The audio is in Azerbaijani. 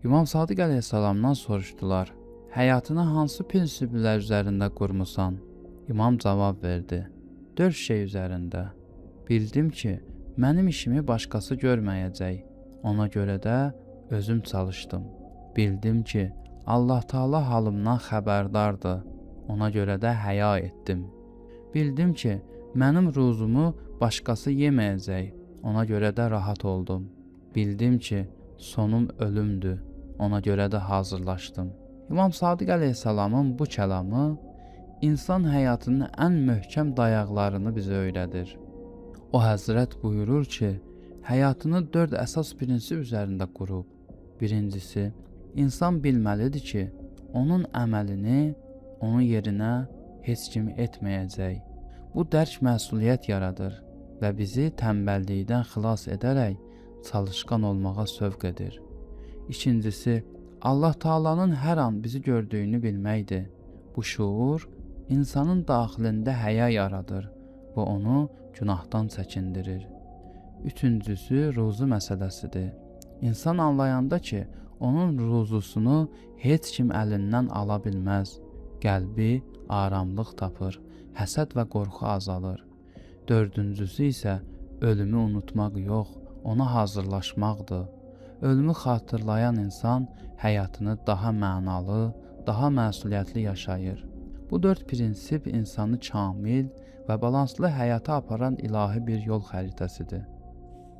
İmam Sadiq əleyhissalamdan soruşdular: "Həyatını hansı prinsiplər üzərində qurmusan?" İmam cavab verdi: "4 şey üzərində. Bildim ki, mənim işimi başqası görməyəcək. Ona görə də özüm çalışdım. Bildim ki, Allah Taala halımdan xəbərdardır. Ona görə də həya etdim. Bildim ki, mənim ruzumu başqası yeməyəcək. Ona görə də rahat oldum. Bildim ki, sonum ölümdür. Ona görə də hazırlaşdım." İmam Sadiq əleyhissalamın bu kəlamı insan həyatının ən möhkəm dayaqlarını bizə öyrədir. O Həzrət buyurur ki, həyatını 4 əsas prinsip üzərində qurub. Birincisi, insan bilməlidir ki, onun əməlini onun yerinə heç kim etməyəcək. Bu dərk məsuliyyət yaradır və bizi tənbəllikdən xilas edərək çalışqan olmağa sövq edir. İkincisi, Allah Taala'nın hər an bizi gördüyünü bilməkdir. Bu şuur insanın daxilində həya yaradır və onu günahdan çəkindirir. Üçüncüsü, ruzu məsələsidir. İnsan anlayanda ki, onun ruzusunu heç kim əlindən ala bilməz. Qəlbi aramlıq tapır, həsəd və qorxu azalır. Dördüncüsü isə ölümü unutmaq yox, ona hazırlaşmaqdır. Ölümü xatırlayan insan həyatını daha mənalı, daha məsuliyyətli yaşayır. Bu 4 prinsip insanı kamil və balanslı həyata aparan ilahi bir yol xəritəsidir.